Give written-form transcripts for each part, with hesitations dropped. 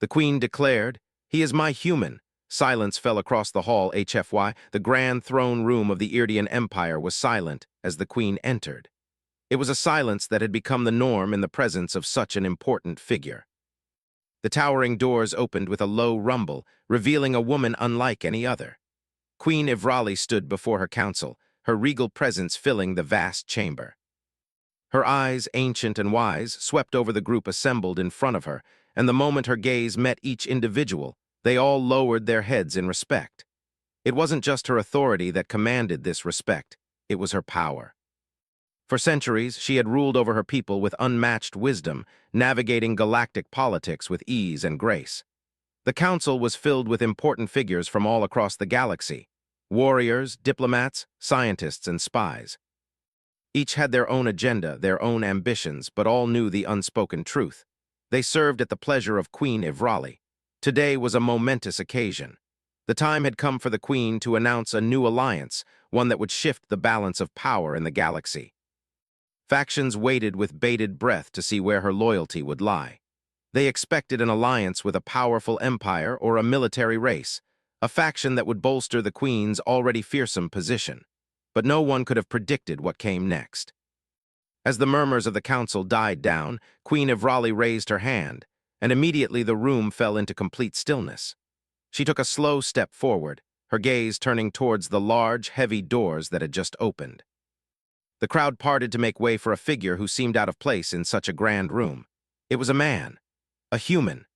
The queen declared, "He is my human." Silence fell across the hall. HFY, the grand throne room of the Irdian Empire, was silent as the queen entered. It was a silence that had become the norm in the presence of such an important figure. The towering doors opened with a low rumble, revealing a woman unlike any other. Queen Ivrali stood before her council, her regal presence filling the vast chamber. Her eyes, ancient and wise, swept over the group assembled in front of her, and the moment her gaze met each individual, they all lowered their heads in respect. It wasn't just her authority that commanded this respect, it was her power. For centuries, she had ruled over her people with unmatched wisdom, navigating galactic politics with ease and grace. The council was filled with important figures from all across the galaxy: warriors, diplomats, scientists, and spies. Each had their own agenda, their own ambitions, but all knew the unspoken truth. They served at the pleasure of Queen Ivrali. Today was a momentous occasion. The time had come for the Queen to announce a new alliance, one that would shift the balance of power in the galaxy. Factions waited with bated breath to see where her loyalty would lie. They expected an alliance with a powerful empire or a military race, a faction that would bolster the Queen's already fearsome position. But no one could have predicted what came next. As the murmurs of the council died down, Queen Ivrali raised her hand, and immediately the room fell into complete stillness. She took a slow step forward, her gaze turning towards the large, heavy doors that had just opened. The crowd parted to make way for a figure who seemed out of place in such a grand room. It was a man, a human.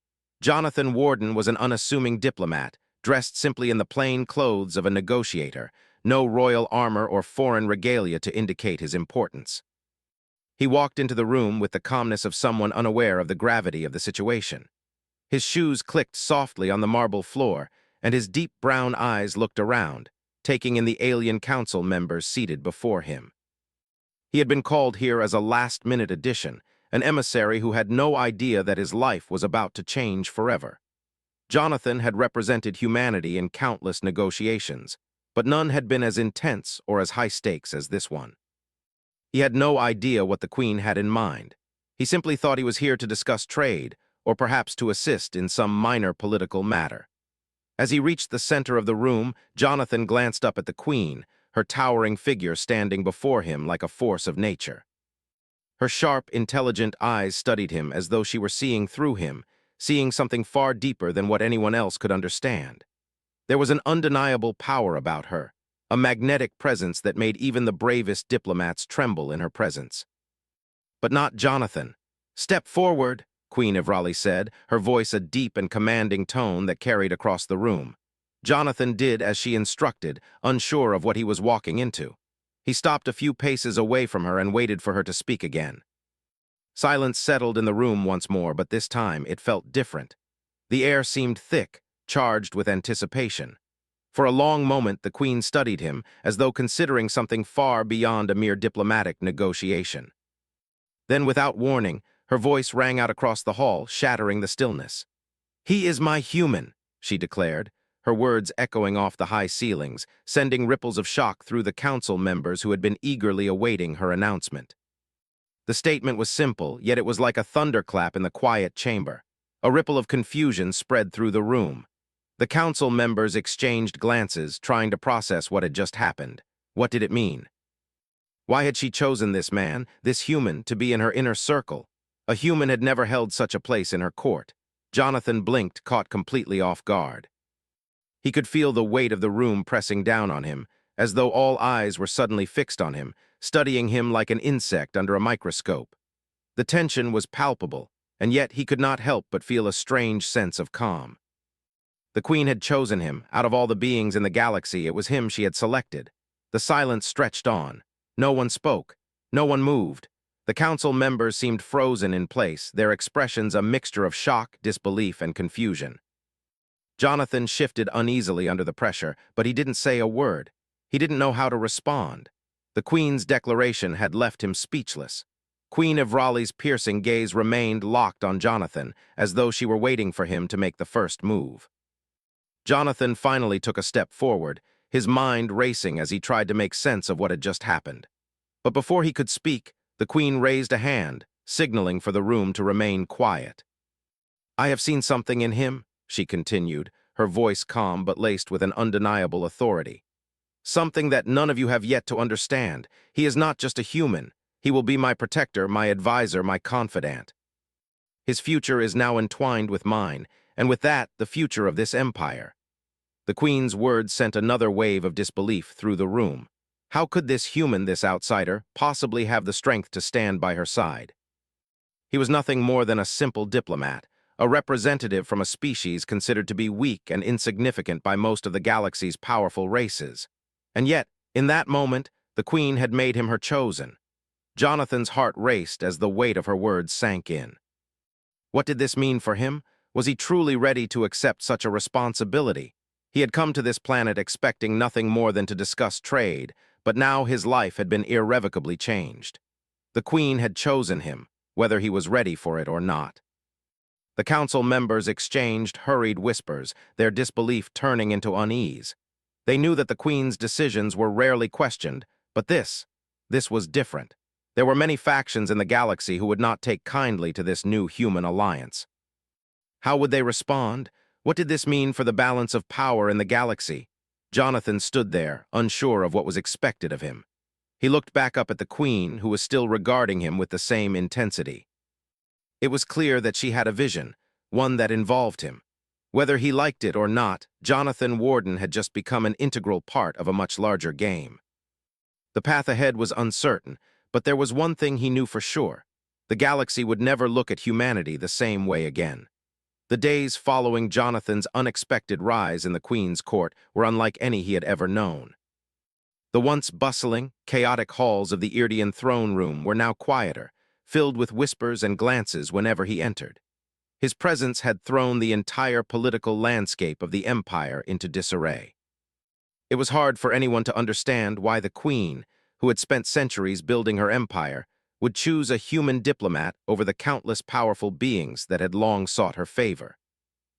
Jonathan Warden was an unassuming diplomat, dressed simply in the plain clothes of a negotiator, no royal armor or foreign regalia to indicate his importance. He walked into the room with the calmness of someone unaware of the gravity of the situation. His shoes clicked softly on the marble floor, and his deep brown eyes looked around, taking in the alien council members seated before him. He had been called here as a last-minute addition, an emissary who had no idea that his life was about to change forever. Jonathan had represented humanity in countless negotiations, but none had been as intense or as high stakes as this one. He had no idea what the Queen had in mind. He simply thought he was here to discuss trade, or perhaps to assist in some minor political matter. As he reached the center of the room, Jonathan glanced up at the Queen, her towering figure standing before him like a force of nature. Her sharp, intelligent eyes studied him as though she were seeing through him, seeing something far deeper than what anyone else could understand. There was an undeniable power about her, a magnetic presence that made even the bravest diplomats tremble in her presence. But not Jonathan. "Step forward," Queen Ivrali said, her voice a deep and commanding tone that carried across the room. Jonathan did as she instructed, unsure of what he was walking into. He stopped a few paces away from her and waited for her to speak again. Silence settled in the room once more, but this time it felt different. The air seemed thick, charged with anticipation. For a long moment, the Queen studied him, as though considering something far beyond a mere diplomatic negotiation. Then, without warning, her voice rang out across the hall, shattering the stillness. "He is my human," she declared, her words echoing off the high ceilings, sending ripples of shock through the council members who had been eagerly awaiting her announcement. The statement was simple, yet it was like a thunderclap in the quiet chamber. A ripple of confusion spread through the room. The council members exchanged glances, trying to process what had just happened. What did it mean? Why had she chosen this man, this human, to be in her inner circle? A human had never held such a place in her court. Jonathan blinked, caught completely off guard. He could feel the weight of the room pressing down on him, as though all eyes were suddenly fixed on him, studying him like an insect under a microscope. The tension was palpable, and yet he could not help but feel a strange sense of calm. The Queen had chosen him. Out of all the beings in the galaxy, it was him she had selected. The silence stretched on. No one spoke. No one moved. The council members seemed frozen in place, their expressions a mixture of shock, disbelief, and confusion. Jonathan shifted uneasily under the pressure, but he didn't say a word. He didn't know how to respond. The Queen's declaration had left him speechless. Queen Ivrali's piercing gaze remained locked on Jonathan, as though she were waiting for him to make the first move. Jonathan finally took a step forward, his mind racing as he tried to make sense of what had just happened. But before he could speak, the Queen raised a hand, signaling for the room to remain quiet. I have seen something in him, she continued, her voice calm but laced with an undeniable authority. Something that none of you have yet to understand. He is not just a human. He will be my protector, my advisor, my confidant. His future is now entwined with mine, and with that, the future of this empire. The Queen's words sent another wave of disbelief through the room. How could this human, this outsider, possibly have the strength to stand by her side? He was nothing more than a simple diplomat, a representative from a species considered to be weak and insignificant by most of the galaxy's powerful races. And yet, in that moment, the Queen had made him her chosen. Jonathan's heart raced as the weight of her words sank in. What did this mean for him? Was he truly ready to accept such a responsibility? He had come to this planet expecting nothing more than to discuss trade, but now his life had been irrevocably changed. The Queen had chosen him, whether he was ready for it or not. The council members exchanged hurried whispers, their disbelief turning into unease. They knew that the Queen's decisions were rarely questioned, but this was different. There were many factions in the galaxy who would not take kindly to this new human alliance. How would they respond? What did this mean for the balance of power in the galaxy? Jonathan stood there, unsure of what was expected of him. He looked back up at the Queen, who was still regarding him with the same intensity. It was clear that she had a vision, one that involved him. Whether he liked it or not, Jonathan Warden had just become an integral part of a much larger game. The path ahead was uncertain, but there was one thing he knew for sure. The galaxy would never look at humanity the same way again. The days following Jonathan's unexpected rise in the Queen's court were unlike any he had ever known. The once bustling, chaotic halls of the Iridian throne room were now quieter, filled with whispers and glances whenever he entered. His presence had thrown the entire political landscape of the empire into disarray. It was hard for anyone to understand why the Queen, who had spent centuries building her empire, would choose a human diplomat over the countless powerful beings that had long sought her favor.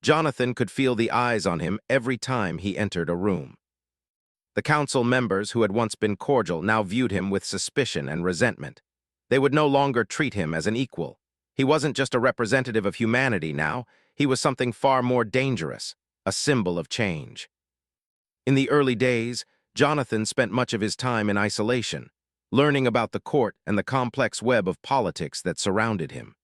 Jonathan could feel the eyes on him every time he entered a room. The council members, who had once been cordial, now viewed him with suspicion and resentment. They would no longer treat him as an equal. He wasn't just a representative of humanity now, he was something far more dangerous, a symbol of change. In the early days, Jonathan spent much of his time in isolation, learning about the court and the complex web of politics that surrounded him.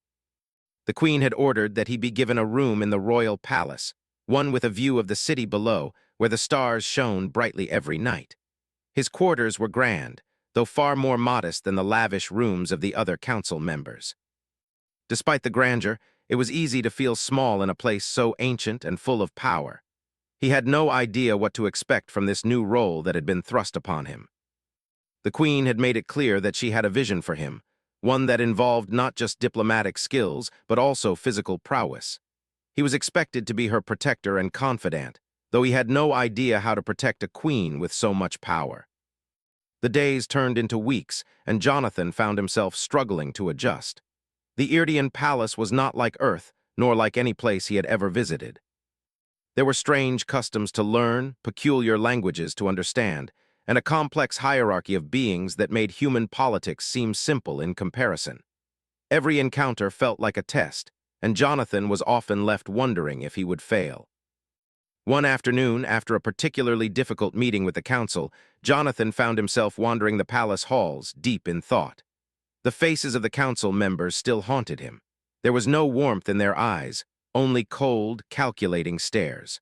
The Queen had ordered that he be given a room in the royal palace, one with a view of the city below, where the stars shone brightly every night. His quarters were grand, though far more modest than the lavish rooms of the other council members. Despite the grandeur, it was easy to feel small in a place so ancient and full of power. He had no idea what to expect from this new role that had been thrust upon him. The Queen had made it clear that she had a vision for him, one that involved not just diplomatic skills, but also physical prowess. He was expected to be her protector and confidant, though he had no idea how to protect a queen with so much power. The days turned into weeks, and Jonathan found himself struggling to adjust. The Iridian palace was not like Earth, nor like any place he had ever visited. There were strange customs to learn, peculiar languages to understand, and a complex hierarchy of beings that made human politics seem simple in comparison. Every encounter felt like a test, and Jonathan was often left wondering if he would fail. One afternoon, after a particularly difficult meeting with the council, Jonathan found himself wandering the palace halls, deep in thought. The faces of the council members still haunted him. There was no warmth in their eyes, only cold, calculating stares.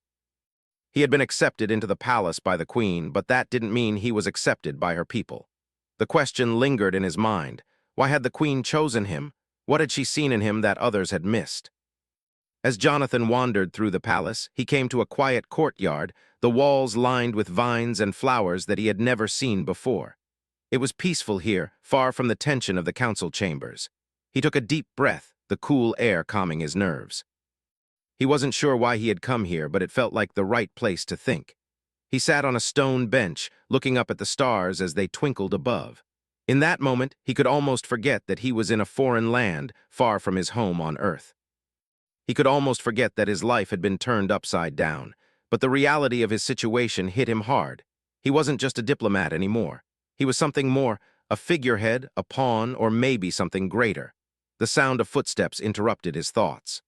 He had been accepted into the palace by the Queen, but that didn't mean he was accepted by her people. The question lingered in his mind. Why had the Queen chosen him? What had she seen in him that others had missed? As Jonathan wandered through the palace, he came to a quiet courtyard, the walls lined with vines and flowers that he had never seen before. It was peaceful here, far from the tension of the council chambers. He took a deep breath, the cool air calming his nerves. He wasn't sure why he had come here, but it felt like the right place to think. He sat on a stone bench, looking up at the stars as they twinkled above. In that moment, he could almost forget that he was in a foreign land, far from his home on Earth. He could almost forget that his life had been turned upside down, but the reality of his situation hit him hard. He wasn't just a diplomat anymore. He was something more, a figurehead, a pawn, or maybe something greater. The sound of footsteps interrupted his thoughts.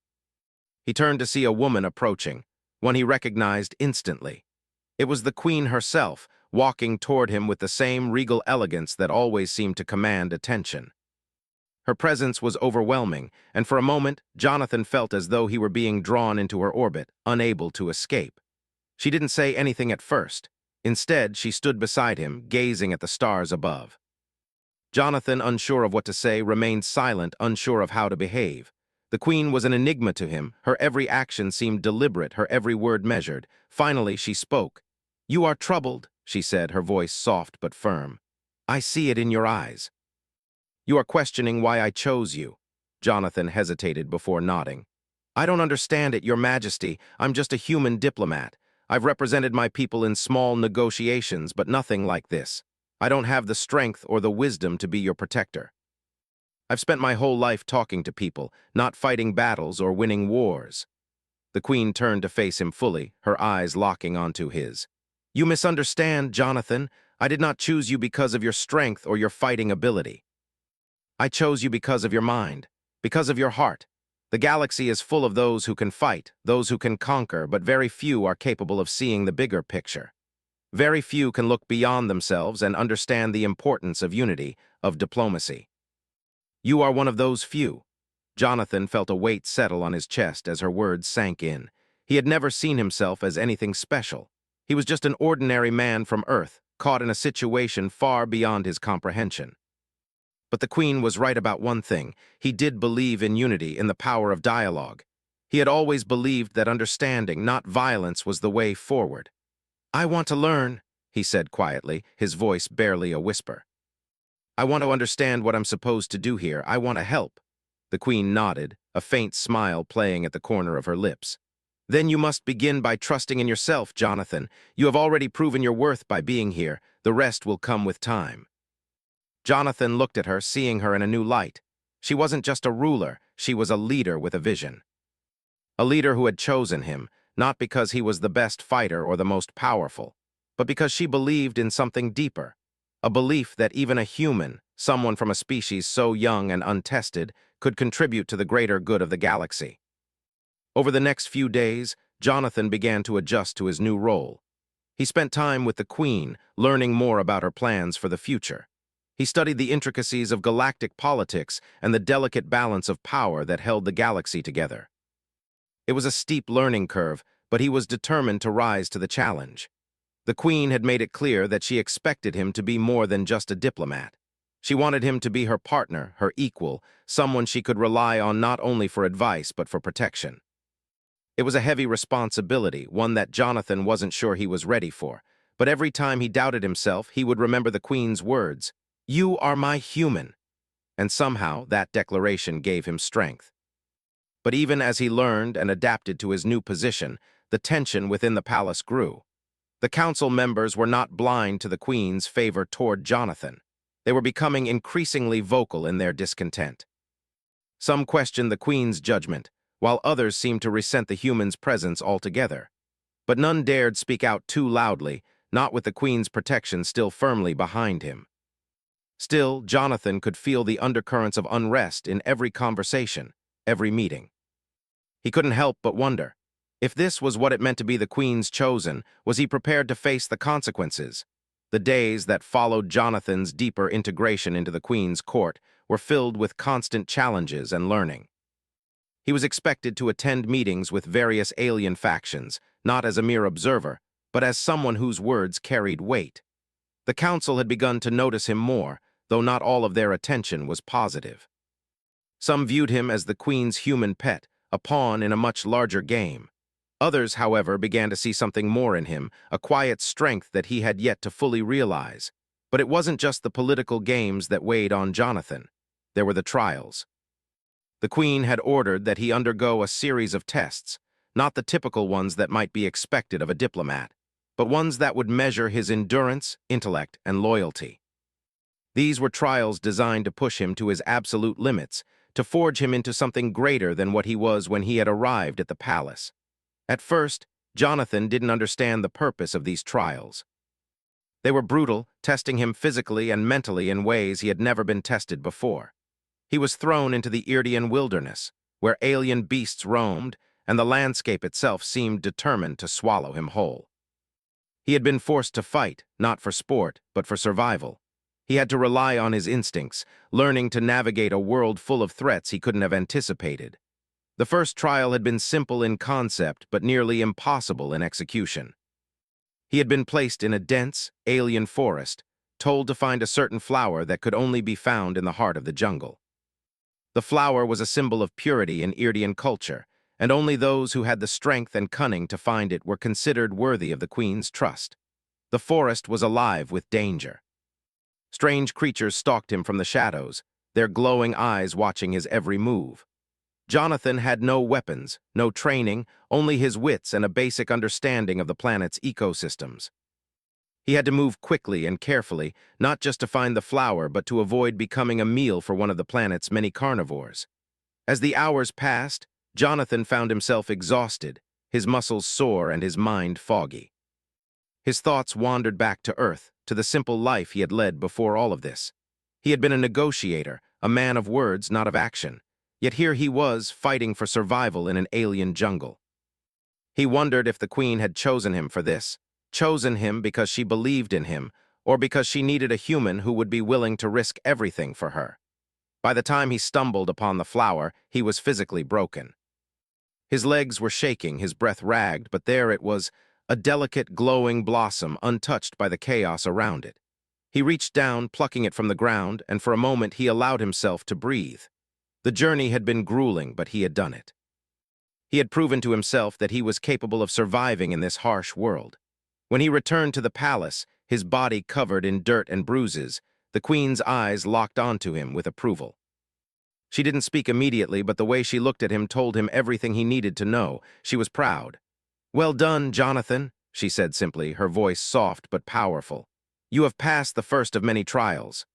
He turned to see a woman approaching, one he recognized instantly. It was the Queen herself, walking toward him with the same regal elegance that always seemed to command attention. Her presence was overwhelming, and for a moment, Jonathan felt as though he were being drawn into her orbit, unable to escape. She didn't say anything at first. Instead, she stood beside him, gazing at the stars above. Jonathan, unsure of what to say, remained silent, unsure of how to behave. The Queen was an enigma to him. Her every action seemed deliberate, her every word measured. Finally, she spoke. "You are troubled," she said, her voice soft but firm. "I see it in your eyes. You are questioning why I chose you." Jonathan hesitated before nodding. "I don't understand it, Your Majesty. I'm just a human diplomat. I've represented my people in small negotiations, but nothing like this. I don't have the strength or the wisdom to be your protector. I've spent my whole life talking to people, not fighting battles or winning wars." The Queen turned to face him fully, her eyes locking onto his. "You misunderstand, Jonathan. I did not choose you because of your strength or your fighting ability. I chose you because of your mind, because of your heart. The galaxy is full of those who can fight, those who can conquer, but very few are capable of seeing the bigger picture. Very few can look beyond themselves and understand the importance of unity, of diplomacy. You are one of those few." Jonathan felt a weight settle on his chest as her words sank in. He had never seen himself as anything special. He was just an ordinary man from Earth, caught in a situation far beyond his comprehension. But the Queen was right about one thing. He did believe in unity, in the power of dialogue. He had always believed that understanding, not violence, was the way forward. "I want to learn," he said quietly, his voice barely a whisper. "I want to understand what I'm supposed to do here. I want to help." The Queen nodded, a faint smile playing at the corner of her lips. "Then you must begin by trusting in yourself, Jonathan. You have already proven your worth by being here. The rest will come with time." Jonathan looked at her, seeing her in a new light. She wasn't just a ruler, she was a leader with a vision. A leader who had chosen him, not because he was the best fighter or the most powerful, but because she believed in something deeper. A belief that even a human, someone from a species so young and untested, could contribute to the greater good of the galaxy. Over the next few days, Jonathan began to adjust to his new role. He spent time with the Queen, learning more about her plans for the future. He studied the intricacies of galactic politics and the delicate balance of power that held the galaxy together. It was a steep learning curve, but he was determined to rise to the challenge. The Queen had made it clear that she expected him to be more than just a diplomat. She wanted him to be her partner, her equal, someone she could rely on not only for advice but for protection. It was a heavy responsibility, one that Jonathan wasn't sure he was ready for, but every time he doubted himself, he would remember the Queen's words, "You are my human," and somehow that declaration gave him strength. But even as he learned and adapted to his new position, the tension within the palace grew. The council members were not blind to the Queen's favor toward Jonathan. They were becoming increasingly vocal in their discontent. Some questioned the Queen's judgment, while others seemed to resent the human's presence altogether. But none dared speak out too loudly, not with the Queen's protection still firmly behind him. Still, Jonathan could feel the undercurrents of unrest in every conversation, every meeting. He couldn't help but wonder. If this was what it meant to be the Queen's chosen, was he prepared to face the consequences? The days that followed Jonathan's deeper integration into the Queen's court were filled with constant challenges and learning. He was expected to attend meetings with various alien factions, not as a mere observer, but as someone whose words carried weight. The council had begun to notice him more, though not all of their attention was positive. Some viewed him as the Queen's human pet, a pawn in a much larger game. Others, however, began to see something more in him, a quiet strength that he had yet to fully realize. But it wasn't just the political games that weighed on Jonathan. There were the trials. The Queen had ordered that he undergo a series of tests, not the typical ones that might be expected of a diplomat, but ones that would measure his endurance, intellect, and loyalty. These were trials designed to push him to his absolute limits, to forge him into something greater than what he was when he had arrived at the palace. At first, Jonathan didn't understand the purpose of these trials. They were brutal, testing him physically and mentally in ways he had never been tested before. He was thrown into the Iridian wilderness, where alien beasts roamed, and the landscape itself seemed determined to swallow him whole. He had been forced to fight, not for sport, but for survival. He had to rely on his instincts, learning to navigate a world full of threats he couldn't have anticipated. The first trial had been simple in concept, but nearly impossible in execution. He had been placed in a dense, alien forest, told to find a certain flower that could only be found in the heart of the jungle. The flower was a symbol of purity in Irdian culture, and only those who had the strength and cunning to find it were considered worthy of the queen's trust. The forest was alive with danger. Strange creatures stalked him from the shadows, their glowing eyes watching his every move. Jonathan had no weapons, no training, only his wits and a basic understanding of the planet's ecosystems. He had to move quickly and carefully, not just to find the flower, but to avoid becoming a meal for one of the planet's many carnivores. As the hours passed, Jonathan found himself exhausted, his muscles sore and his mind foggy. His thoughts wandered back to Earth, to the simple life he had led before all of this. He had been a negotiator, a man of words, not of action. Yet here he was, fighting for survival in an alien jungle. He wondered if the Queen had chosen him for this, chosen him because she believed in him, or because she needed a human who would be willing to risk everything for her. By the time he stumbled upon the flower, he was physically broken. His legs were shaking, his breath ragged, but there it was, a delicate, glowing blossom untouched by the chaos around it. He reached down, plucking it from the ground, and for a moment he allowed himself to breathe. The journey had been grueling, but he had done it. He had proven to himself that he was capable of surviving in this harsh world. When he returned to the palace, his body covered in dirt and bruises, the Queen's eyes locked onto him with approval. She didn't speak immediately, but the way she looked at him told him everything he needed to know. She was proud. "Well done, Jonathan," she said simply, her voice soft but powerful. "You have passed the first of many trials.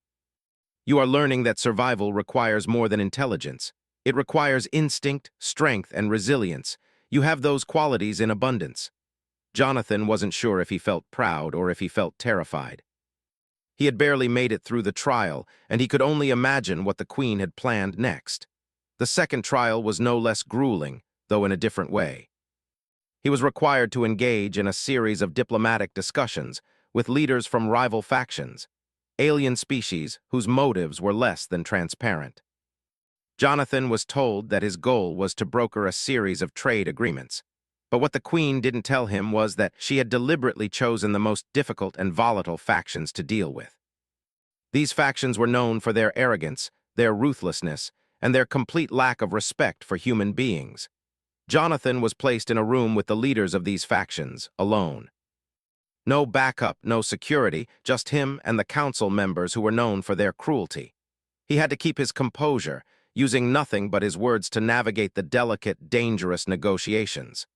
You are learning that survival requires more than intelligence. It requires instinct, strength, and resilience. You have those qualities in abundance." Jonathan wasn't sure if he felt proud or if he felt terrified. He had barely made it through the trial, and he could only imagine what the Queen had planned next. The second trial was no less grueling, though in a different way. He was required to engage in a series of diplomatic discussions with leaders from rival factions, alien species whose motives were less than transparent. Jonathan was told that his goal was to broker a series of trade agreements. But what the Queen didn't tell him was that she had deliberately chosen the most difficult and volatile factions to deal with. These factions were known for their arrogance, their ruthlessness, and their complete lack of respect for human beings. Jonathan was placed in a room with the leaders of these factions, alone. No backup, no security, just him and the council members who were known for their cruelty. He had to keep his composure, using nothing but his words to navigate the delicate, dangerous negotiations.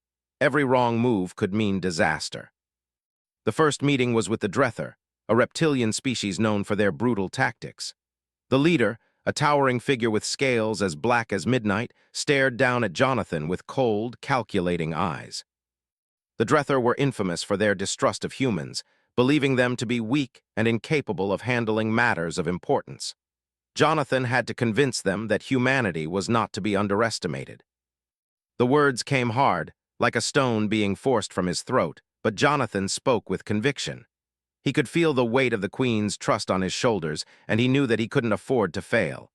Every wrong move could mean disaster. The first meeting was with the Drether, a reptilian species known for their brutal tactics. The leader, a towering figure with scales as black as midnight, stared down at Jonathan with cold, calculating eyes. The Drether were infamous for their distrust of humans, believing them to be weak and incapable of handling matters of importance. Jonathan had to convince them that humanity was not to be underestimated. The words came hard, like a stone being forced from his throat, but Jonathan spoke with conviction. He could feel the weight of the Queen's trust on his shoulders, and he knew that he couldn't afford to fail.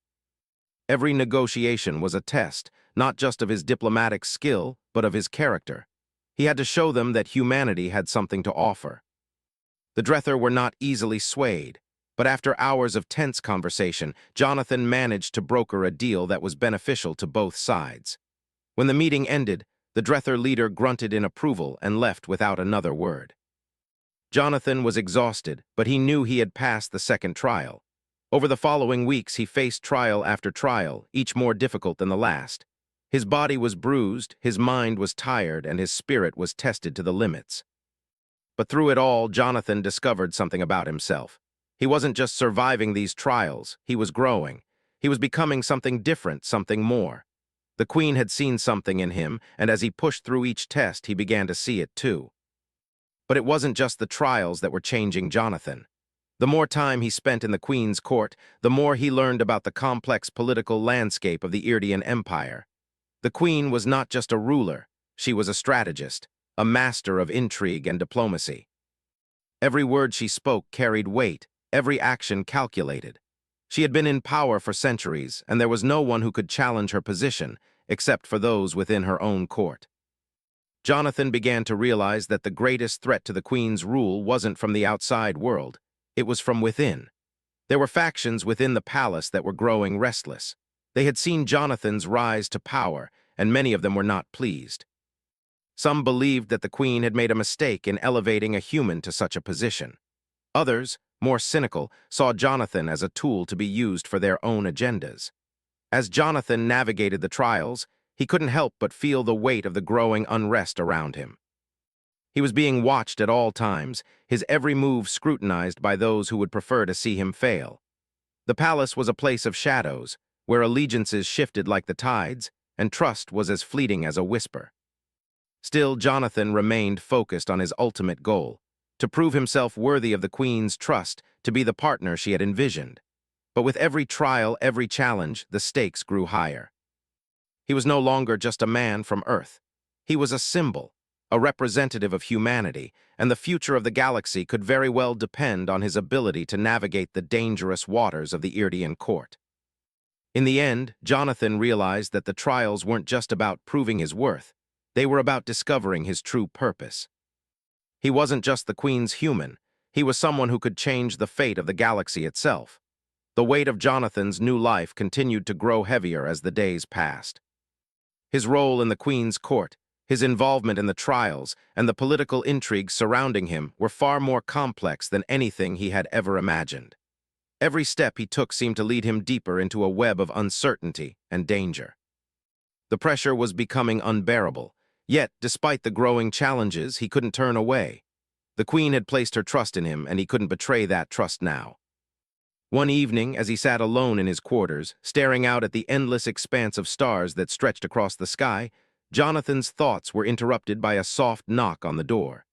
Every negotiation was a test, not just of his diplomatic skill, but of his character. He had to show them that humanity had something to offer. The Drether were not easily swayed, but after hours of tense conversation, Jonathan managed to broker a deal that was beneficial to both sides. When the meeting ended, the Drether leader grunted in approval and left without another word. Jonathan was exhausted, but he knew he had passed the second trial. Over the following weeks, he faced trial after trial, each more difficult than the last. His body was bruised, his mind was tired, and his spirit was tested to the limits. But through it all, Jonathan discovered something about himself. He wasn't just surviving these trials, he was growing. He was becoming something different, something more. The Queen had seen something in him, and as he pushed through each test, he began to see it too. But it wasn't just the trials that were changing Jonathan. The more time he spent in the Queen's court, the more he learned about the complex political landscape of the Irdian Empire. The Queen was not just a ruler, She was a strategist, a master of intrigue and diplomacy. Every word she spoke carried weight, every action calculated. She had been in power for centuries, and there was no one who could challenge her position, except for those within her own court. Jonathan began to realize that the greatest threat to the Queen's rule wasn't from the outside world, it was from within. There were factions within the palace that were growing restless. They had seen Jonathan's rise to power, and many of them were not pleased. Some believed that the Queen had made a mistake in elevating a human to such a position. Others, more cynical, saw Jonathan as a tool to be used for their own agendas. As Jonathan navigated the trials, he couldn't help but feel the weight of the growing unrest around him. He was being watched at all times, his every move scrutinized by those who would prefer to see him fail. The palace was a place of shadows, where allegiances shifted like the tides, and trust was as fleeting as a whisper. Still, Jonathan remained focused on his ultimate goal, to prove himself worthy of the Queen's trust, to be the partner she had envisioned. But with every trial, every challenge, the stakes grew higher. He was no longer just a man from Earth. He was a symbol, a representative of humanity, and the future of the galaxy could very well depend on his ability to navigate the dangerous waters of the Iridian court. In the end, Jonathan realized that the trials weren't just about proving his worth, they were about discovering his true purpose. He wasn't just the Queen's human, he was someone who could change the fate of the galaxy itself. The weight of Jonathan's new life continued to grow heavier as the days passed. His role in the Queen's court, his involvement in the trials, and the political intrigues surrounding him were far more complex than anything he had ever imagined. Every step he took seemed to lead him deeper into a web of uncertainty and danger. The pressure was becoming unbearable, yet, despite the growing challenges, he couldn't turn away. The Queen had placed her trust in him, and he couldn't betray that trust now. One evening, as he sat alone in his quarters, staring out at the endless expanse of stars that stretched across the sky, Jonathan's thoughts were interrupted by a soft knock on the door.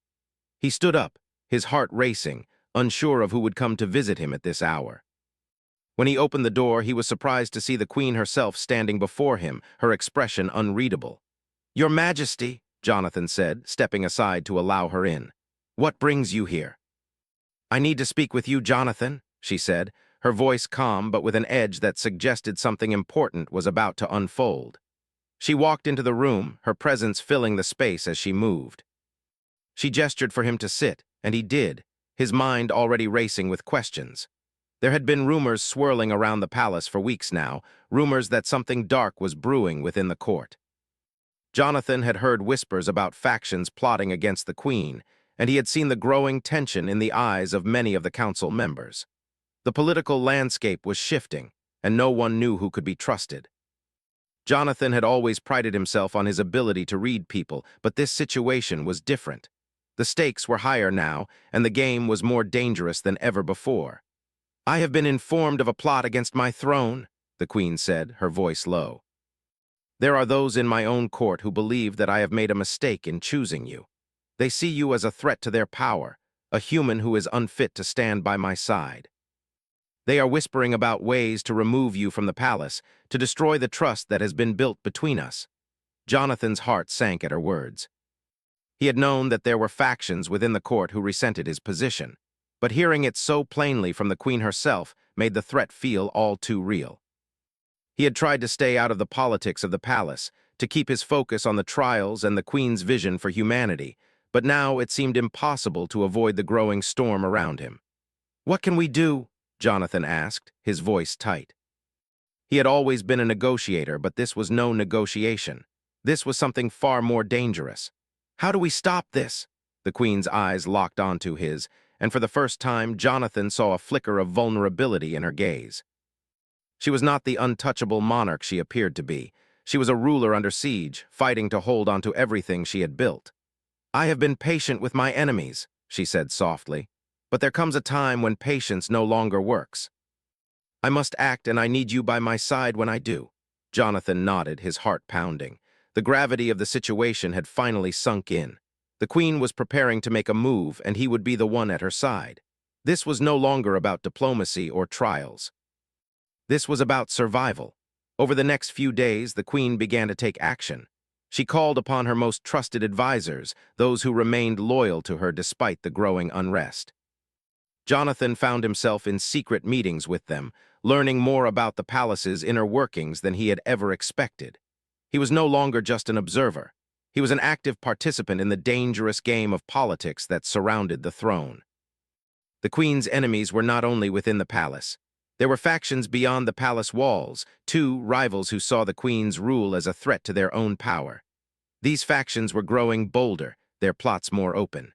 He stood up, his heart racing, unsure of who would come to visit him at this hour. When he opened the door, he was surprised to see the Queen herself standing before him, her expression unreadable. "Your Majesty," Jonathan said, stepping aside to allow her in. "What brings you here?" "I need to speak with you, Jonathan," she said, her voice calm but with an edge that suggested something important was about to unfold. She walked into the room, her presence filling the space as she moved. She gestured for him to sit, and he did, his mind already racing with questions. There had been rumors swirling around the palace for weeks now, rumors that something dark was brewing within the court. Jonathan had heard whispers about factions plotting against the Queen, and he had seen the growing tension in the eyes of many of the council members. The political landscape was shifting, and no one knew who could be trusted. Jonathan had always prided himself on his ability to read people, but this situation was different. The stakes were higher now, and the game was more dangerous than ever before. "I have been informed of a plot against my throne," the Queen said, her voice low. "There are those in my own court who believe that I have made a mistake in choosing you. They see you as a threat to their power, a human who is unfit to stand by my side. They are whispering about ways to remove you from the palace, to destroy the trust that has been built between us." Jonathan's heart sank at her words. He had known that there were factions within the court who resented his position, but hearing it so plainly from the Queen herself made the threat feel all too real. He had tried to stay out of the politics of the palace, to keep his focus on the trials and the Queen's vision for humanity, but now it seemed impossible to avoid the growing storm around him. "What can we do?" Jonathan asked, his voice tight. He had always been a negotiator, but this was no negotiation. This was something far more dangerous. "How do we stop this?" The Queen's eyes locked onto his, and for the first time, Jonathan saw a flicker of vulnerability in her gaze. She was not the untouchable monarch she appeared to be. She was a ruler under siege, fighting to hold onto everything she had built. "I have been patient with my enemies," she said softly, "but there comes a time when patience no longer works. I must act, and I need you by my side when I do." Jonathan nodded, his heart pounding. The gravity of the situation had finally sunk in. The Queen was preparing to make a move, and he would be the one at her side. This was no longer about diplomacy or trials. This was about survival. Over the next few days, the Queen began to take action. She called upon her most trusted advisors, those who remained loyal to her despite the growing unrest. Jonathan found himself in secret meetings with them, learning more about the palace's inner workings than he had ever expected. He was no longer just an observer. He was an active participant in the dangerous game of politics that surrounded the throne. The queen's enemies were not only within the palace. There were factions beyond the palace walls, two rivals who saw the queen's rule as a threat to their own power. These factions were growing bolder, their plots more open.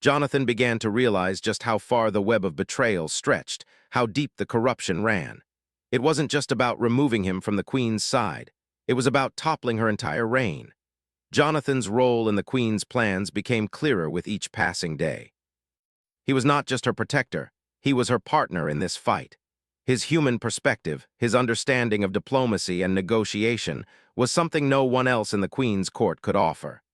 Jonathan began to realize just how far the web of betrayal stretched, how deep the corruption ran. It wasn't just about removing him from the queen's side. It was about toppling her entire reign. Jonathan's role in the queen's plans became clearer with each passing day. He was not just her protector, he was her partner in this fight. His human perspective, his understanding of diplomacy and negotiation, was something no one else in the queen's court could offer.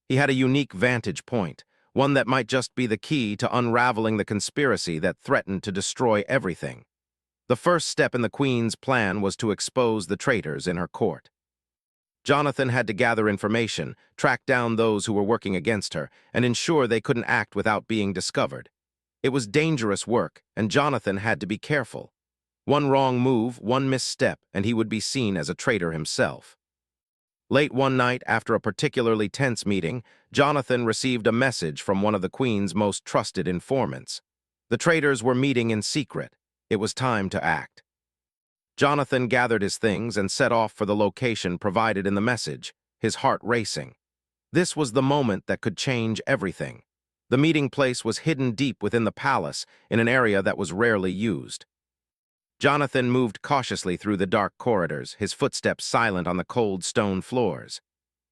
He had a unique vantage point, one that might just be the key to unraveling the conspiracy that threatened to destroy everything. The first step in the queen's plan was to expose the traitors in her court. Jonathan had to gather information, track down those who were working against her, and ensure they couldn't act without being discovered. It was dangerous work, and Jonathan had to be careful. One wrong move, one misstep, and he would be seen as a traitor himself. Late one night, after a particularly tense meeting, Jonathan received a message from one of the queen's most trusted informants. The traitors were meeting in secret. It was time to act. Jonathan gathered his things and set off for the location provided in the message, his heart racing. This was the moment that could change everything. The meeting place was hidden deep within the palace, in an area that was rarely used. Jonathan moved cautiously through the dark corridors, his footsteps silent on the cold stone floors.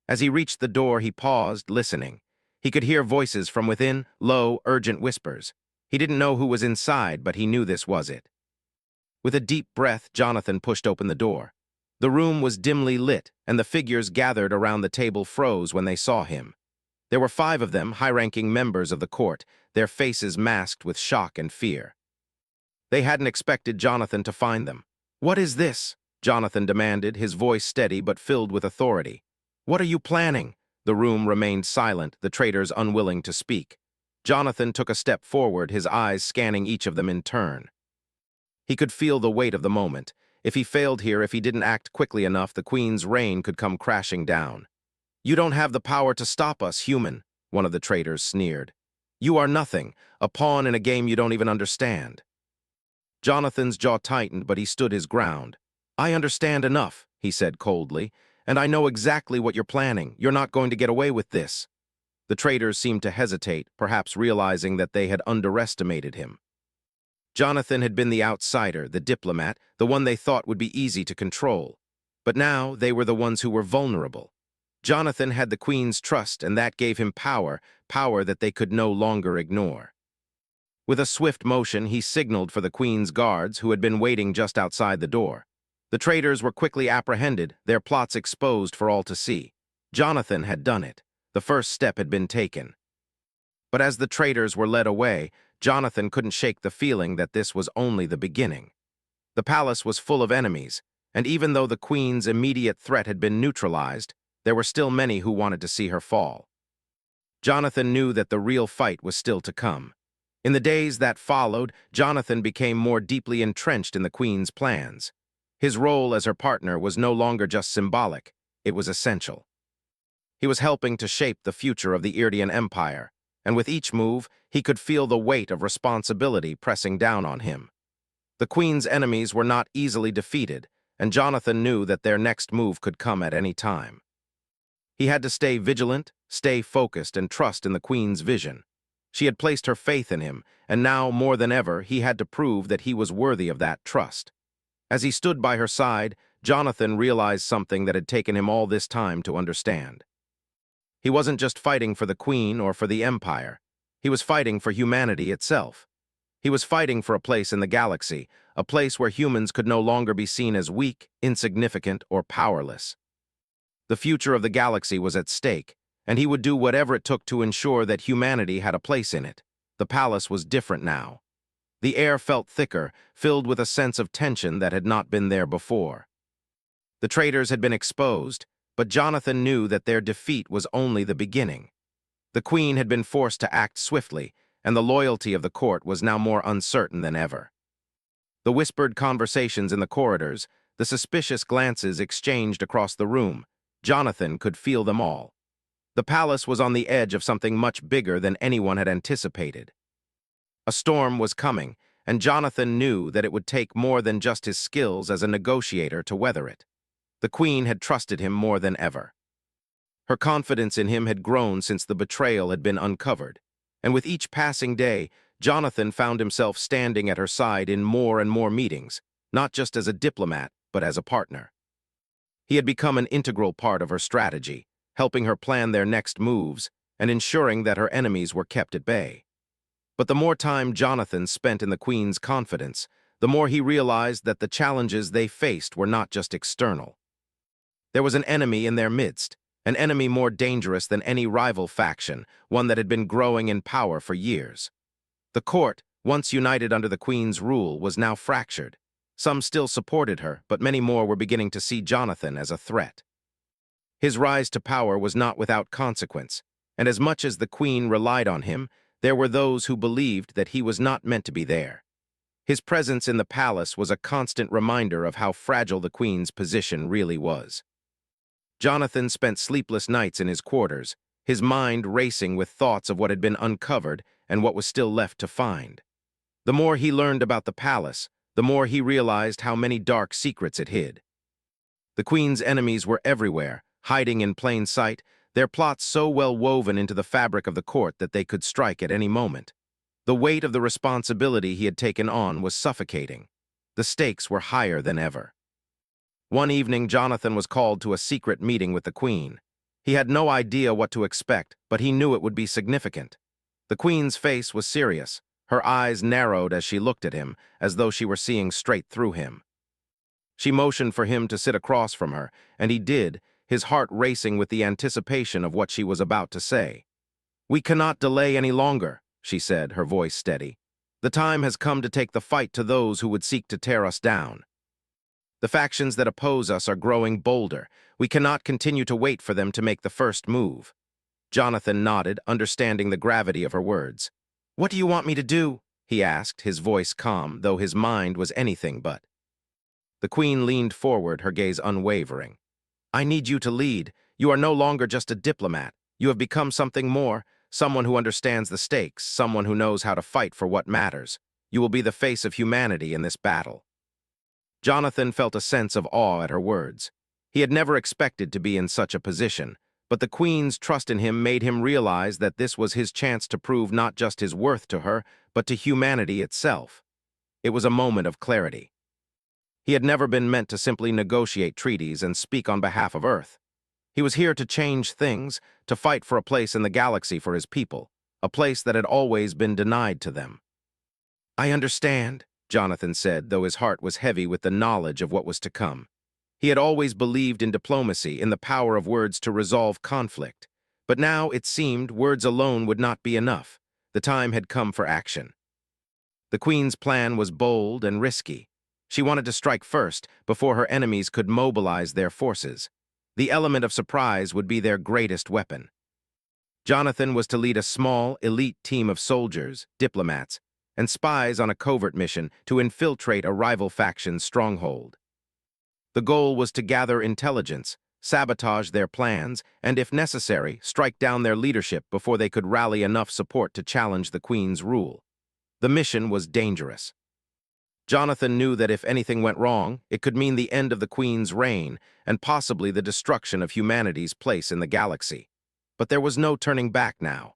As he reached the door, he paused, listening. He could hear voices from within, low, urgent whispers. He didn't know who was inside, but he knew this was it. With a deep breath, Jonathan pushed open the door. The room was dimly lit, and the figures gathered around the table froze when they saw him. There were 5 of them, high-ranking members of the court, their faces masked with shock and fear. They hadn't expected Jonathan to find them. "What is this?" Jonathan demanded, his voice steady but filled with authority. "What are you planning?" The room remained silent, the traitors unwilling to speak. Jonathan took a step forward, his eyes scanning each of them in turn. He could feel the weight of the moment. If he failed here, if he didn't act quickly enough, the queen's reign could come crashing down. "You don't have the power to stop us, human," one of the traitors sneered. "You are nothing, a pawn in a game you don't even understand." Jonathan's jaw tightened, but he stood his ground. "I understand enough," he said coldly, "and I know exactly what you're planning. You're not going to get away with this." The traitors seemed to hesitate, perhaps realizing that they had underestimated him. Jonathan had been the outsider, the diplomat, the one they thought would be easy to control. But now they were the ones who were vulnerable. Jonathan had the queen's trust, and that gave him power, power that they could no longer ignore. With a swift motion, he signaled for the queen's guards, who had been waiting just outside the door. The traitors were quickly apprehended, their plots exposed for all to see. Jonathan had done it. The first step had been taken. But as the traitors were led away, Jonathan couldn't shake the feeling that this was only the beginning. The palace was full of enemies, and even though the queen's immediate threat had been neutralized, there were still many who wanted to see her fall. Jonathan knew that the real fight was still to come. In the days that followed, Jonathan became more deeply entrenched in the queen's plans. His role as her partner was no longer just symbolic, it was essential. He was helping to shape the future of the Irdian Empire, and with each move, he could feel the weight of responsibility pressing down on him. The queen's enemies were not easily defeated, and Jonathan knew that their next move could come at any time. He had to stay vigilant, stay focused, and trust in the queen's vision. She had placed her faith in him, and now, more than ever, he had to prove that he was worthy of that trust. As he stood by her side, Jonathan realized something that had taken him all this time to understand. He wasn't just fighting for the queen or for the empire. He was fighting for humanity itself. He was fighting for a place in the galaxy, a place where humans could no longer be seen as weak, insignificant, or powerless. The future of the galaxy was at stake, and he would do whatever it took to ensure that humanity had a place in it. The palace was different now. The air felt thicker, filled with a sense of tension that had not been there before. The traitors had been exposed, But Jonathan knew that their defeat was only the beginning. The queen had been forced to act swiftly, and the loyalty of the court was now more uncertain than ever. The whispered conversations in the corridors, the suspicious glances exchanged across the room, Jonathan could feel them all. The palace was on the edge of something much bigger than anyone had anticipated. A storm was coming, and Jonathan knew that it would take more than just his skills as a negotiator to weather it. The queen had trusted him more than ever. Her confidence in him had grown since the betrayal had been uncovered, and with each passing day, Jonathan found himself standing at her side in more and more meetings, not just as a diplomat, but as a partner. He had become an integral part of her strategy, helping her plan their next moves and ensuring that her enemies were kept at bay. But the more time Jonathan spent in the queen's confidence, the more he realized that the challenges they faced were not just external. There was an enemy in their midst, an enemy more dangerous than any rival faction, one that had been growing in power for years. The court, once united under the queen's rule, was now fractured. Some still supported her, but many more were beginning to see Jonathan as a threat. His rise to power was not without consequence, and as much as the queen relied on him, there were those who believed that he was not meant to be there. His presence in the palace was a constant reminder of how fragile the queen's position really was. Jonathan spent sleepless nights in his quarters, his mind racing with thoughts of what had been uncovered and what was still left to find. The more he learned about the palace, the more he realized how many dark secrets it hid. The queen's enemies were everywhere, hiding in plain sight, their plots so well woven into the fabric of the court that they could strike at any moment. The weight of the responsibility he had taken on was suffocating. The stakes were higher than ever. One evening, Jonathan was called to a secret meeting with the queen. He had no idea what to expect, but he knew it would be significant. The queen's face was serious. Her eyes narrowed as she looked at him, as though she were seeing straight through him. She motioned for him to sit across from her, and he did, his heart racing with the anticipation of what she was about to say. "We cannot delay any longer," she said, her voice steady. "The time has come to take the fight to those who would seek to tear us down. The factions that oppose us are growing bolder. We cannot continue to wait for them to make the first move." Jonathan nodded, understanding the gravity of her words. "What do you want me to do?" he asked, his voice calm, though his mind was anything but. The queen leaned forward, her gaze unwavering. "I need you to lead. You are no longer just a diplomat. You have become something more, someone who understands the stakes, someone who knows how to fight for what matters. You will be the face of humanity in this battle." Jonathan felt a sense of awe at her words. He had never expected to be in such a position, but the queen's trust in him made him realize that this was his chance to prove not just his worth to her, but to humanity itself. It was a moment of clarity. He had never been meant to simply negotiate treaties and speak on behalf of Earth. He was here to change things, to fight for a place in the galaxy for his people, a place that had always been denied to them. "I understand," Jonathan said, though his heart was heavy with the knowledge of what was to come. He had always believed in diplomacy, in the power of words to resolve conflict. But now, it seemed, words alone would not be enough. The time had come for action. The queen's plan was bold and risky. She wanted to strike first, before her enemies could mobilize their forces. The element of surprise would be their greatest weapon. Jonathan was to lead a small, elite team of soldiers, diplomats, and spies on a covert mission to infiltrate a rival faction's stronghold. The goal was to gather intelligence, sabotage their plans, and if necessary, strike down their leadership before they could rally enough support to challenge the queen's rule. The mission was dangerous. Jonathan knew that if anything went wrong, it could mean the end of the queen's reign and possibly the destruction of humanity's place in the galaxy. But there was no turning back now.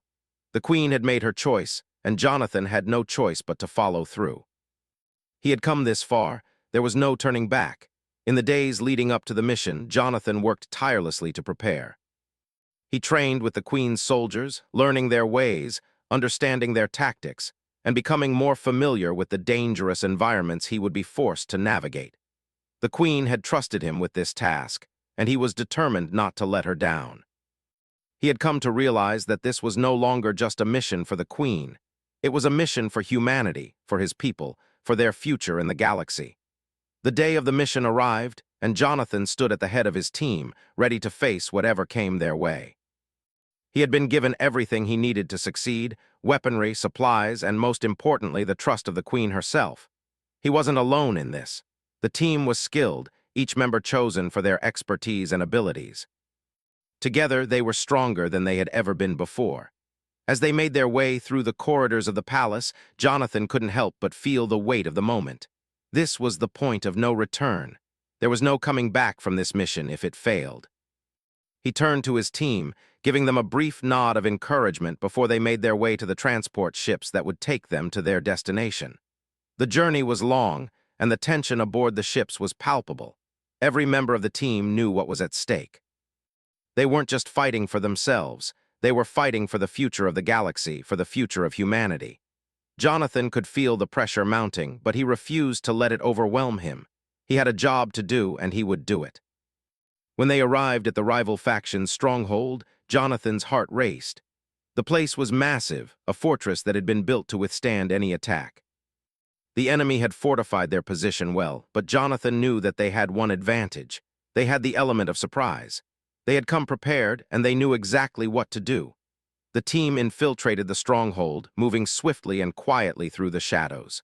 The queen had made her choice, and Jonathan had no choice but to follow through. He had come this far. There was no turning back. In the days leading up to the mission, Jonathan worked tirelessly to prepare. He trained with the queen's soldiers, learning their ways, understanding their tactics, and becoming more familiar with the dangerous environments he would be forced to navigate. The queen had trusted him with this task, and he was determined not to let her down. He had come to realize that this was no longer just a mission for the queen. It was a mission for humanity, for his people, for their future in the galaxy. The day of the mission arrived, and Jonathan stood at the head of his team, ready to face whatever came their way. He had been given everything he needed to succeed: weaponry, supplies, and most importantly, the trust of the Queen herself. He wasn't alone in this. The team was skilled, each member chosen for their expertise and abilities. Together, they were stronger than they had ever been before. As they made their way through the corridors of the palace, Jonathan couldn't help but feel the weight of the moment. This was the point of no return. There was no coming back from this mission if it failed. He turned to his team, giving them a brief nod of encouragement before they made their way to the transport ships that would take them to their destination. The journey was long, and the tension aboard the ships was palpable. Every member of the team knew what was at stake. They weren't just fighting for themselves. They were fighting for the future of the galaxy, for the future of humanity. Jonathan could feel the pressure mounting, but he refused to let it overwhelm him. He had a job to do, and he would do it. When they arrived at the rival faction's stronghold, Jonathan's heart raced. The place was massive, a fortress that had been built to withstand any attack. The enemy had fortified their position well, but Jonathan knew that they had one advantage. They had the element of surprise. They had come prepared, and they knew exactly what to do. The team infiltrated the stronghold, moving swiftly and quietly through the shadows.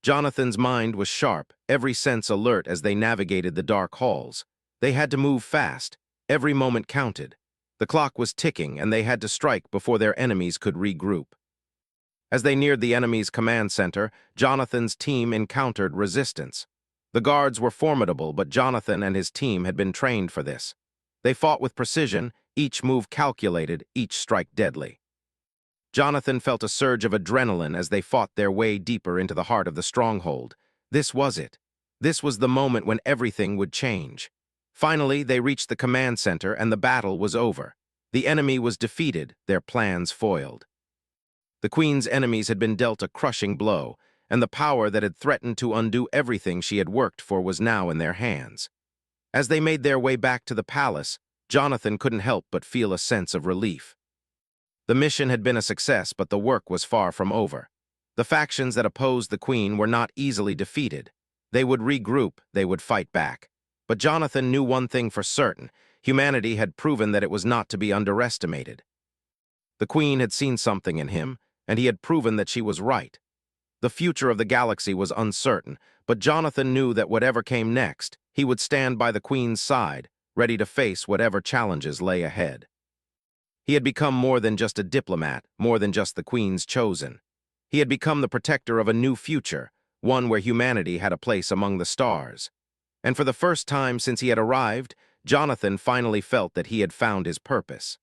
Jonathan's mind was sharp, every sense alert as they navigated the dark halls. They had to move fast. Every moment counted. The clock was ticking, and they had to strike before their enemies could regroup. As they neared the enemy's command center, Jonathan's team encountered resistance. The guards were formidable, but Jonathan and his team had been trained for this. They fought with precision, each move calculated, each strike deadly. Jonathan felt a surge of adrenaline as they fought their way deeper into the heart of the stronghold. This was it. This was the moment when everything would change. Finally, they reached the command center, and the battle was over. The enemy was defeated, their plans foiled. The Queen's enemies had been dealt a crushing blow, and the power that had threatened to undo everything she had worked for was now in their hands. As they made their way back to the palace, Jonathan couldn't help but feel a sense of relief. The mission had been a success, but the work was far from over. The factions that opposed the Queen were not easily defeated. They would regroup, they would fight back. But Jonathan knew one thing for certain: humanity had proven that it was not to be underestimated. The Queen had seen something in him, and he had proven that she was right. The future of the galaxy was uncertain, but Jonathan knew that whatever came next, he would stand by the Queen's side, ready to face whatever challenges lay ahead. He had become more than just a diplomat, more than just the Queen's chosen. He had become the protector of a new future, one where humanity had a place among the stars. And for the first time since he had arrived, Jonathan finally felt that he had found his purpose.